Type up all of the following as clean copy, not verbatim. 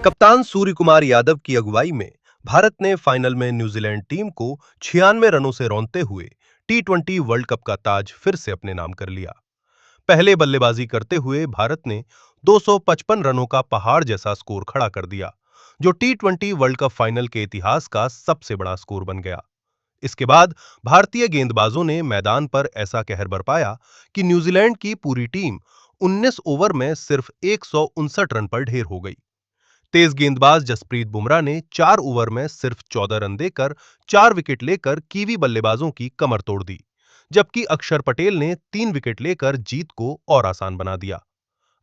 कप्तान सूर्य कुमार यादव की अगुवाई में भारत ने फाइनल में न्यूजीलैंड टीम को 96 रनों से रौंदते हुए टी20 वर्ल्ड कप का ताज फिर से अपने नाम कर लिया। पहले बल्लेबाजी करते हुए भारत ने 255 रनों का पहाड़ जैसा स्कोर खड़ा कर दिया, जो टी20 वर्ल्ड कप फाइनल के इतिहास का सबसे बड़ा स्कोर बन गया। इसके बाद भारतीय गेंदबाजों ने मैदान पर ऐसा कहर बरपाया कि न्यूजीलैंड की पूरी टीम 19 ओवर में सिर्फ 159 रन पर ढेर हो गई। तेज गेंदबाज जसप्रीत बुमराह ने 4 ओवर में सिर्फ 14 रन देकर 4 विकेट लेकर कीवी बल्लेबाजों की कमर तोड़ दी, जबकि अक्षर पटेल ने 3 विकेट लेकर जीत को और आसान बना दिया।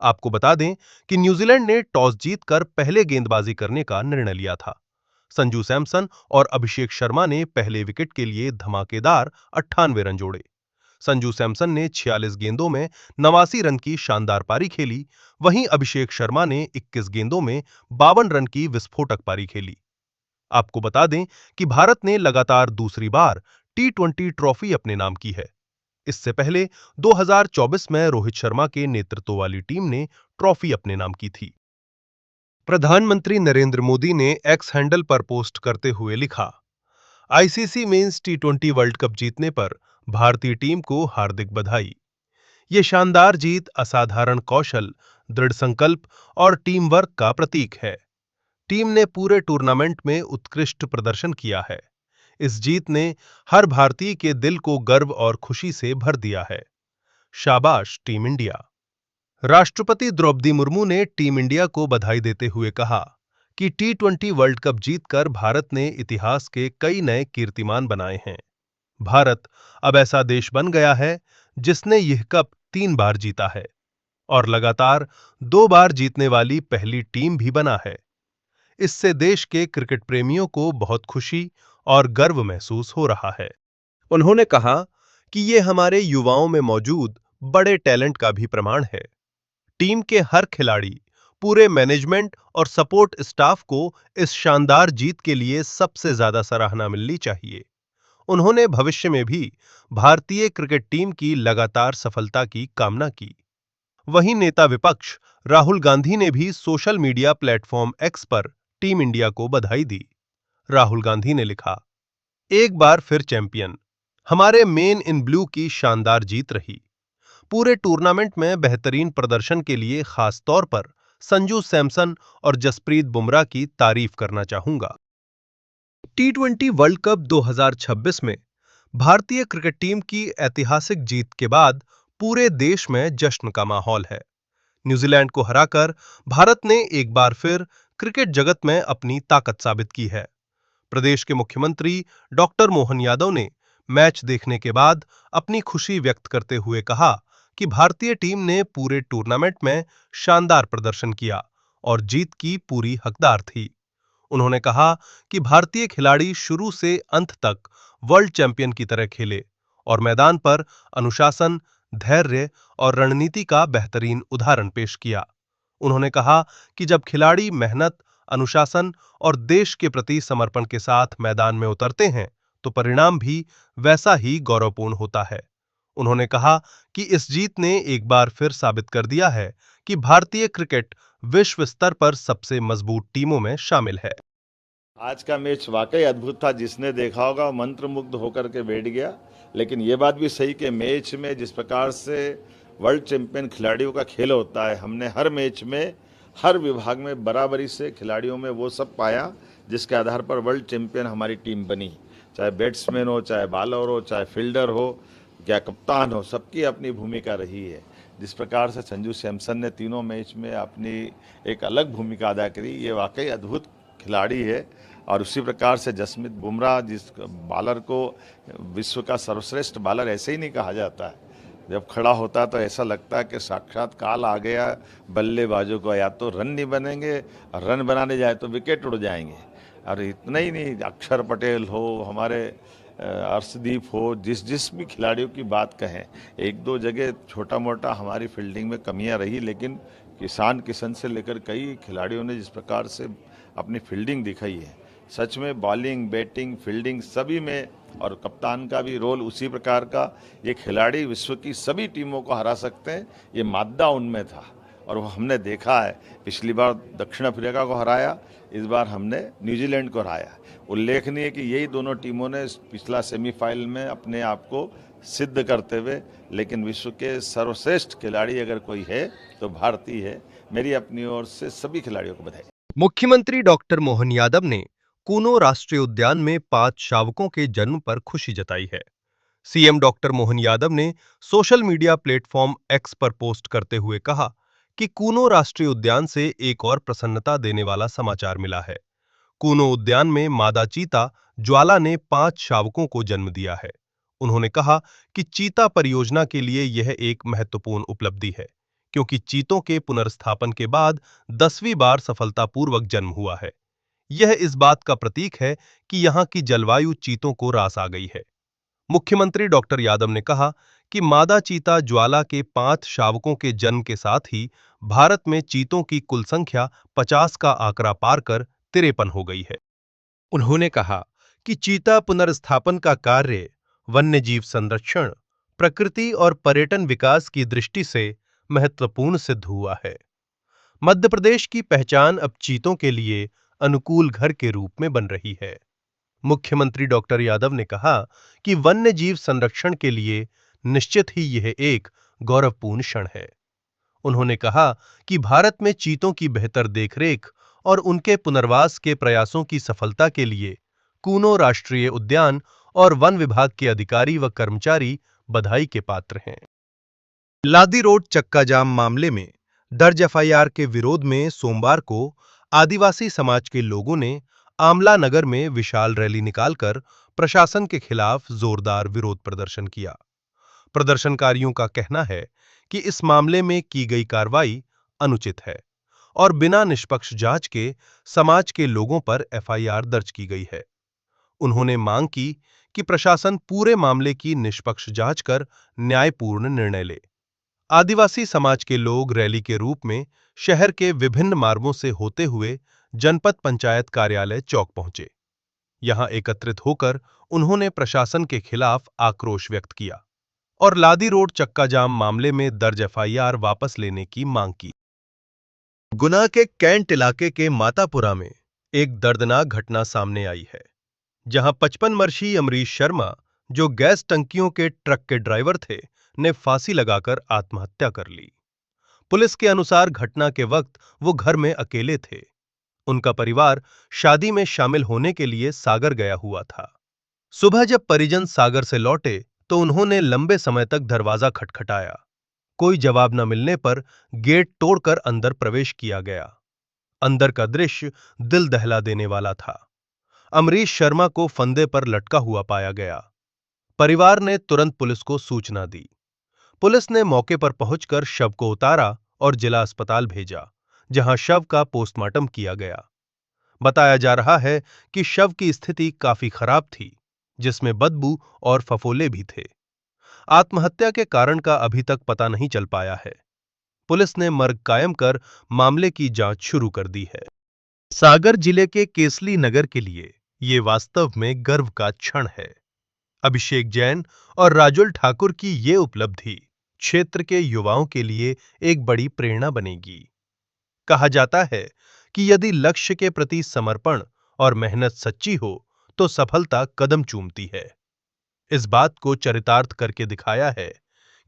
आपको बता दें कि न्यूजीलैंड ने टॉस जीतकर पहले गेंदबाजी करने का निर्णय लिया था। संजू सैमसन और अभिषेक शर्मा ने पहले विकेट के लिए धमाकेदार 98 रन जोड़े। संजू सैमसन ने 46 गेंदों में 89 रन की शानदार पारी खेली, वहीं अभिषेक शर्मा ने 21 गेंदों में 52 रन की विस्फोटक पारी खेली। आपको बता दें कि भारत ने लगातार दूसरी बार टी20 ट्रॉफी अपने नाम की है। इससे पहले 2024 में रोहित शर्मा के नेतृत्व वाली टीम ने ट्रॉफी अपने नाम की थी। प्रधानमंत्री नरेंद्र मोदी ने एक्स हैंडल पर पोस्ट करते हुए लिखा, आईसीसी मेंस टी20 वर्ल्ड कप जीतने पर भारतीय टीम को हार्दिक बधाई। ये शानदार जीत असाधारण कौशल, दृढ़ संकल्प और टीम वर्क का प्रतीक है। टीम ने पूरे टूर्नामेंट में उत्कृष्ट प्रदर्शन किया है। इस जीत ने हर भारतीय के दिल को गर्व और खुशी से भर दिया है। शाबाश टीम इंडिया। राष्ट्रपति द्रौपदी मुर्मू ने टीम इंडिया को बधाई देते हुए कहा कि टी20 वर्ल्ड कप जीतकर भारत ने इतिहास के कई नए कीर्तिमान बनाए हैं। भारत अब ऐसा देश बन गया है जिसने यह कप 3 बार जीता है और लगातार 2 बार जीतने वाली पहली टीम भी बना है। इससे देश के क्रिकेट प्रेमियों को बहुत खुशी और गर्व महसूस हो रहा है। उन्होंने कहा कि ये हमारे युवाओं में मौजूद बड़े टैलेंट का भी प्रमाण है। टीम के हर खिलाड़ी, पूरे मैनेजमेंट और सपोर्ट स्टाफ को इस शानदार जीत के लिए सबसे ज्यादा सराहना मिलनी चाहिए। उन्होंने भविष्य में भी भारतीय क्रिकेट टीम की लगातार सफलता की कामना की। वहीं नेता विपक्ष राहुल गांधी ने भी सोशल मीडिया प्लेटफॉर्म एक्स पर टीम इंडिया को बधाई दी। राहुल गांधी ने लिखा, एक बार फिर चैंपियन, हमारे मेन इन ब्लू की शानदार जीत रही। पूरे टूर्नामेंट में बेहतरीन प्रदर्शन के लिए खास तौर पर संजू सैमसन और जसप्रीत बुमराह की तारीफ करना चाहूंगा। टी20 वर्ल्ड कप 2026 में भारतीय क्रिकेट टीम की ऐतिहासिक जीत के बाद पूरे देश में जश्न का माहौल है। न्यूजीलैंड को हराकर भारत ने एक बार फिर क्रिकेट जगत में अपनी ताकत साबित की है। प्रदेश के मुख्यमंत्री डॉक्टर मोहन यादव ने मैच देखने के बाद अपनी खुशी व्यक्त करते हुए कहा कि भारतीय टीम ने पूरे टूर्नामेंट में शानदार प्रदर्शन किया और जीत की पूरी हकदार थी। उन्होंने कहा कि भारतीय खिलाड़ी शुरू से अंत तक वर्ल्ड चैंपियन की तरह खेले और मैदान पर अनुशासन, धैर्य और रणनीति का बेहतरीन उदाहरण पेश किया। उन्होंने कहा कि जब खिलाड़ी मेहनत, अनुशासन और देश के प्रति समर्पण के साथ मैदान में उतरते हैं तो परिणाम भी वैसा ही गौरवपूर्ण होता है। उन्होंने कहा कि इस जीत ने एक बार फिर साबित कर दिया है कि भारतीय क्रिकेट विश्व स्तर पर सबसे मजबूत टीमों में शामिल है। आज का मैच वाकई अद्भुत था। जिसने देखा होगा मंत्रमुग्ध होकर के बैठ गया। लेकिन ये बात भी सही कि मैच में जिस प्रकार से वर्ल्ड चैंपियन खिलाड़ियों का खेल होता है, हमने हर मैच में हर विभाग में बराबरी से खिलाड़ियों में वो सब पाया जिसके आधार पर वर्ल्ड चैंपियन हमारी टीम बनी। चाहे बैट्समैन हो, चाहे बॉलर हो, चाहे फील्डर हो या कप्तान हो, सबकी अपनी भूमिका रही है। जिस प्रकार से संजू सैमसन ने तीनों मैच में अपनी एक अलग भूमिका अदा करी, ये वाकई अद्भुत खिलाड़ी है। और उसी प्रकार से जसप्रीत बुमराह, जिस बॉलर को विश्व का सर्वश्रेष्ठ बॉलर ऐसे ही नहीं कहा जाता है, जब खड़ा होता है तो ऐसा लगता है कि साक्षात काल आ गया बल्लेबाजों को। या तो रन नहीं बनेंगे, रन बनाने जाए तो विकेट उड़ जाएंगे। और इतना ही नहीं, अक्षर पटेल हो, हमारे अर्शदीप हो, जिस भी खिलाड़ियों की बात कहें, एक दो जगह छोटा मोटा हमारी फील्डिंग में कमियां रही, लेकिन किशन से लेकर कई खिलाड़ियों ने जिस प्रकार से अपनी फील्डिंग दिखाई है, सच में बॉलिंग, बैटिंग, फील्डिंग सभी में, और कप्तान का भी रोल उसी प्रकार का। ये खिलाड़ी विश्व की सभी टीमों को हरा सकते हैं, ये मादा उनमें था। और वो हमने देखा है, पिछली बार दक्षिण अफ्रीका को हराया, इस बार हमने न्यूजीलैंड को हराया। उल्लेखनीय है कि यही दोनों टीमों ने पिछला सेमीफाइनल में अपने आप को सिद्ध करते हुए, लेकिन विश्व के सर्वश्रेष्ठ खिलाड़ी अगर कोई है तो भारतीय है। मेरी अपनी ओर से सभी खिलाड़ियों को बधाई। मुख्यमंत्री डॉक्टर मोहन यादव ने कूनो राष्ट्रीय उद्यान में 5 शावकों के जन्म पर खुशी जताई है। सीएम डॉक्टर मोहन यादव ने सोशल मीडिया प्लेटफॉर्म एक्स पर पोस्ट करते हुए कहा कि कूनो राष्ट्रीय उद्यान से एक और प्रसन्नता देने वाला समाचार मिला है। कूनो उद्यान में मादा चीता ज्वाला ने 5 शावकों को जन्म दिया है। उन्होंने कहा कि चीता परियोजना के लिए यह एक महत्वपूर्ण उपलब्धि है, क्योंकि चीतों के पुनर्स्थापन के बाद 10वीं बार सफलतापूर्वक जन्म हुआ है। यह इस बात का प्रतीक है कि यहाँ की जलवायु चीतों को रास आ गई है। मुख्यमंत्री डॉक्टर यादव ने कहा कि मादा चीता ज्वाला के 5 शावकों के जन्म के साथ ही भारत में चीतों की कुल संख्या 50 का आंकड़ा पार कर 53 हो गई है। उन्होंने कहा कि चीता पुनर्स्थापन का कार्य वन्यजीव संरक्षण, प्रकृति और पर्यटन विकास की दृष्टि से महत्वपूर्ण सिद्ध हुआ है। मध्य प्रदेश की पहचान अब चीतों के लिए अनुकूल घर के रूप में बन रही है। मुख्यमंत्री डॉक्टर यादव ने कहा कि वन्य जीव संरक्षण के लिए निश्चित ही यह एक गौरवपूर्ण क्षण है। उन्होंने कहा कि भारत में चीतों की बेहतर देखरेख और उनके पुनर्वास के प्रयासों की सफलता के लिए कूनो राष्ट्रीय उद्यान और वन विभाग के अधिकारी व कर्मचारी बधाई के पात्र हैं। लादी रोड चक्का जाम मामले में दर्ज एफआईआर के विरोध में सोमवार को आदिवासी समाज के लोगों ने आमला नगर में विशाल रैली निकालकर प्रशासन के खिलाफ जोरदार विरोध प्रदर्शन किया। प्रदर्शनकारियों का कहना है कि इस मामले में की गई कार्रवाई अनुचित है और बिना निष्पक्ष जांच के समाज के लोगों पर एफआईआर दर्ज की गई है। उन्होंने मांग की कि प्रशासन पूरे मामले की निष्पक्ष जांच कर न्यायपूर्ण निर्णय ले। आदिवासी समाज के लोग रैली के रूप में शहर के विभिन्न मार्गों से होते हुए जनपद पंचायत कार्यालय चौक पहुंचे। यहां एकत्रित होकर उन्होंने प्रशासन के खिलाफ आक्रोश व्यक्त किया और लादी रोड चक्का जाम मामले में दर्ज एफआईआर वापस लेने की मांग की। गुना के कैंट इलाके के मातापुरा में एक दर्दनाक घटना सामने आई है, जहां 55 वर्षीय अमरीश शर्मा, जो गैस टंकियों के ट्रक के ड्राइवर थे, ने फांसी लगाकर आत्महत्या कर ली। पुलिस के अनुसार घटना के वक्त वो घर में अकेले थे। उनका परिवार शादी में शामिल होने के लिए सागर गया हुआ था। सुबह जब परिजन सागर से लौटे तो उन्होंने लंबे समय तक दरवाजा खटखटाया। कोई जवाब न मिलने पर गेट तोड़कर अंदर प्रवेश किया गया। अंदर का दृश्य दिल दहला देने वाला था। अमरीश शर्मा को फंदे पर लटका हुआ पाया गया। परिवार ने तुरंत पुलिस को सूचना दी। पुलिस ने मौके पर पहुंचकर शव को उतारा और जिला अस्पताल भेजा, जहां शव का पोस्टमार्टम किया गया। बताया जा रहा है कि शव की स्थिति काफी खराब थी, जिसमें बदबू और फफोले भी थे। आत्महत्या के कारण का अभी तक पता नहीं चल पाया है। पुलिस ने मर्ग कायम कर मामले की जांच शुरू कर दी है। सागर जिले के केसली नगर के लिए ये वास्तव में गर्व का क्षण है। अभिषेक जैन और राजुल ठाकुर की ये उपलब्धि क्षेत्र के युवाओं के लिए एक बड़ी प्रेरणा बनेगी। कहा जाता है कि यदि लक्ष्य के प्रति समर्पण और मेहनत सच्ची हो तो सफलता कदम चूमती है। इस बात को चरितार्थ करके दिखाया है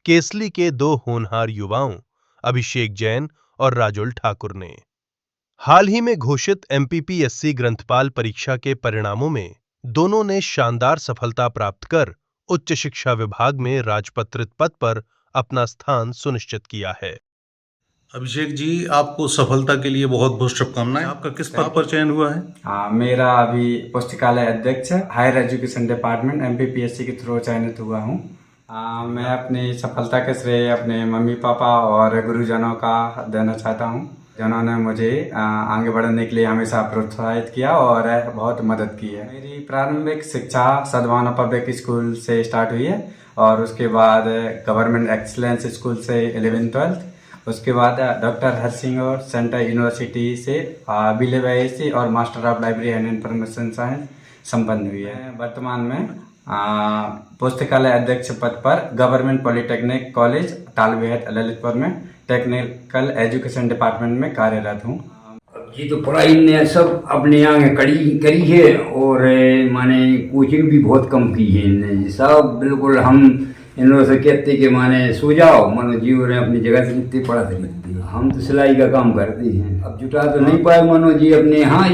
केसली के 2 होनहार युवाओं अभिषेक जैन और राजुल ठाकुर ने। हाल ही में घोषित एमपीपीएससी ग्रंथपाल परीक्षा के परिणामों में दोनों ने शानदार सफलता प्राप्त कर उच्च शिक्षा विभाग में राजपत्रित पद पर अपना स्थान सुनिश्चित किया है। अभिषेक जी, आपको सफलता के लिए बहुत बहुत शुभकामनाएं। आपका किस पद पर चयन हुआ है? मेरा अभी पुस्तकालय अध्यक्ष हायर एजुकेशन डिपार्टमेंट एमपीपीएससी के थ्रू चयनित हुआ हूँ। मैं अपनी सफलता के श्रेय अपने मम्मी पापा और गुरुजनों का देना चाहता हूँ, जिन्होंने मुझे आगे बढ़ने के लिए हमेशा प्रोत्साहित किया और बहुत मदद की है। मेरी प्रारंभिक शिक्षा सद्भावना पब्लिक स्कूल से स्टार्ट हुई है और उसके बाद गवर्नमेंट एक्सीलेंस स्कूल से 11th-12th, उसके बाद डॉक्टर हरसिंह और सेंट्रल यूनिवर्सिटी से BA और master of library and information science संपन्न हुई है। वर्तमान में पुस्तकालय अध्यक्ष पद पर government polytechnic college Talbehat Lalitpur में टेक्निकल एजुकेशन डिपार्टमेंट में कार्यरत हूँ। जी तो पढ़ाई ने सब अपने यहाँ करी है और माने कोचिंग भी बहुत कम की है इनने सब बिल्कुल हम इन लोगों से कहते कि माने सो जाओ मानो जी और अपनी जगह से कितनी पढ़ा सकते हम तो सिलाई का काम करते हैं। अब जुटा तो नहीं पाए मानो जी अपने यहाँ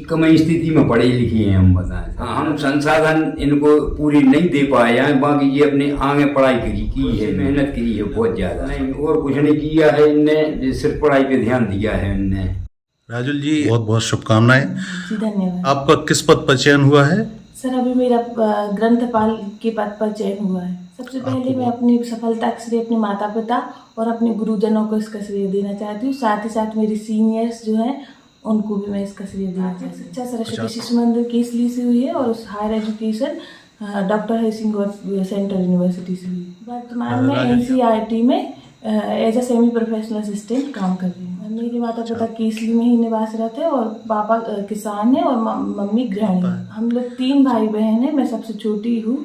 कम स्थिति में पढ़े लिखे हैं हम बताएं। हाँ हम संसाधन इनको पूरी नहीं दे पाए हैं बाकी ये अपने आगे पढ़ाई की है मेहनत की है बहुत ज़्यादा नहीं और कुछ नहीं किया है इनने सिर्फ पढ़ाई पे ध्यान दिया है इनने। राजुल जी बहुत बहुत शुभकामनाएं। जी धन्यवाद। आपका किस पद पर चयन हुआ है? सर अभी मेरा ग्रंथपाल के पद पर चयन हुआ है। सबसे पहले मैं अपनी सफलता का श्रेय अपने माता पिता और अपने गुरुजनों को इसका श्रेय देना चाहती हूँ। साथ ही साथ मेरे सीनियर्स जो हैं उनको भी मैं इसका श्रेय देना चाहती हूँ। शिक्षा सरस्वती शिशु मंदिर केसली से हुई है और उस higher education doctor Hari Singh Gour central university से हुई। वर्तमान में NCERT में as a semi professional assistant काम कर रही हूँ। मेरे माता पिता केसली में ही निवासरत है और पापा किसान है और मम्मी गृहिणी है। हम लोग 3 भाई बहन हैं, मैं सबसे छोटी हूँ।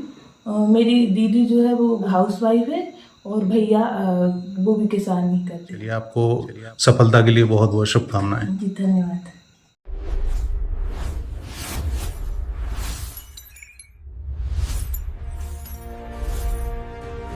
मेरी दीदी जो है वो हाउसवाइफ है और भैया वो भी किसान ही करते हैं। चलिए आपको सफलता के लिए बहुत बहुत शुभकामनाएं। जी धन्यवाद।